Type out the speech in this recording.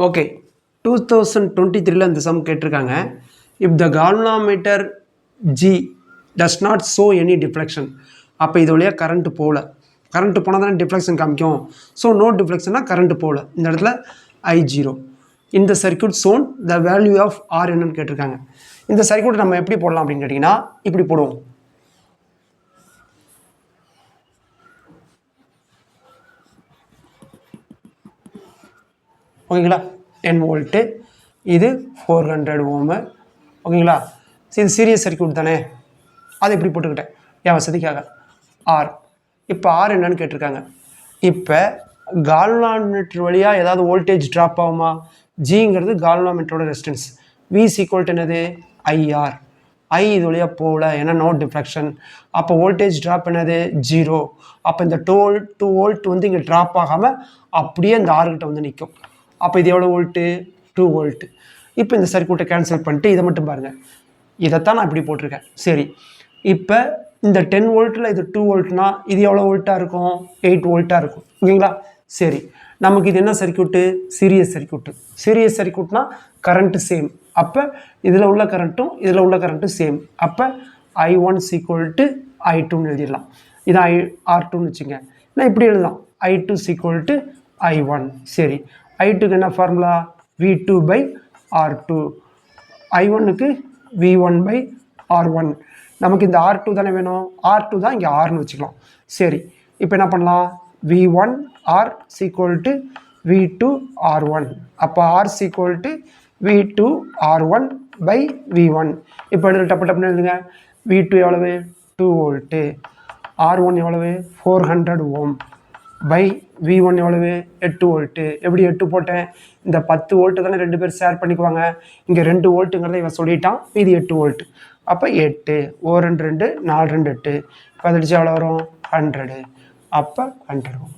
Okay 2023 இந்த some கேட்டிருக்காங்க. If the galvanometer G does not show any deflection. அப்போ இது வழியாக கரண்ட்டு போகல. கரண்ட்டு போனால் தானே டிஃப்ளெக்ஷன் காமிக்கும். ஸோ நோ டிஃப்ளெக்ஷன்னா கரண்ட்டு போகல. இந்த இடத்துல I0. இந்த circuit shown the value of R என்னன்னு கேட்டிருக்காங்க. இந்த சர்க்யூட் நம்ம எப்படி போடலாம் அப்படின்னு கேட்டிங்கன்னா இப்படி போடுவோம். ஓகேங்களா, 10 வோல்ட்டு, இது 400 ஓமு. ஓகேங்களா, இது சீரியஸ் சர்க்யூட் தானே, அதை இப்படி போட்டுக்கிட்டேன் என் வசதிக்காக. ஆர், இப்போ ஆர் என்னன்னு கேட்டிருக்காங்க. இப்போ கால்வனோமீட்டர் வழியாக ஏதாவது வோல்டேஜ் ட்ராப் ஆகுமா? ஜிங்கிறது கால்வனோமீட்டரோட ரெசிஸ்டன்ஸ். வி ஈக்குவல் டு என்னது? ஐஆர். ஐ இது வழியாக போகல, ஏன்னா நோ டிஃப்ளெக்ஷன். அப்போ வோல்டேஜ் ட்ராப் என்னது? 0. அப்போ இந்த 2 வோல்ட் வந்து இங்கே ட்ராப் ஆகாமல் அப்படியே இந்த ஆறுகிட்ட வந்து நிற்கும். அப்போ இது எவ்வளோ வோல்ட்டு? 2 வோல்ட்டு. இப்போ இந்த சர்க்யூட்டை கேன்சல் பண்ணிட்டு இதை மட்டும் பாருங்கள். இதைத்தான் நான் இப்படி போட்டிருக்கேன். சரி, இப்போ இந்த 10 வோல்ட்டில் இது 2 வோல்ட்னா இது எவ்வளோ வோல்ட்டாக இருக்கும்? 8 வோல்ட்டாக இருக்கும். ஓகேங்களா, சரி. நமக்கு இது என்ன சர்க்யூட்டு? Series circuit. சீரியஸ் சர்க்யூட்னா கரண்ட்டு சேம். அப்போ இதில் உள்ள கரண்ட்டும் இதில் உள்ள கரண்ட்டும் சேம். அப்போ I1 ஈக்குவல் டு I2ன்னு எழுதிடலாம். இது R2ன்னு வச்சுங்க. நான் இப்படி எழுதலாம், I2 ஈக்குவல் டு I1. சரி, I2க்கு என்ன formula? V2 by R2. I1க்கு V1 by R1. நமக்கு இந்த R2 தானே வேணும். R2 தான் இங்கே Rன்னு வச்சுக்கலாம். சரி, இப்போ என்ன பண்ணலாம்? V1 R equal to V2 R1. அப்போ R equal to V2 R1 by V1. இப்போ எழுத டப்பு டப்புன்னு எழுதுங்க. V2 எவ்வளவு? 2 வோல்ட்டு. R1 எவ்வளவு? 400 ஓம் பை V1 எவ்வளவு? 8 வோல்ட்டு. எப்படி 8 போட்டேன்? இந்த 10 வோல்ட்டு தானே 2 பேர் ஷேர் பண்ணிக்குவாங்க. இங்கே 2 வோல்ட்டுங்கிறத இவன் சொல்லிட்டான், இது 8 வோல்ட்டு. அப்போ 8 2 2 4 2 8. இப்போ அதிடிச்சு எவ்வளோ வரும்? 100. அப்போ 100 வரும்.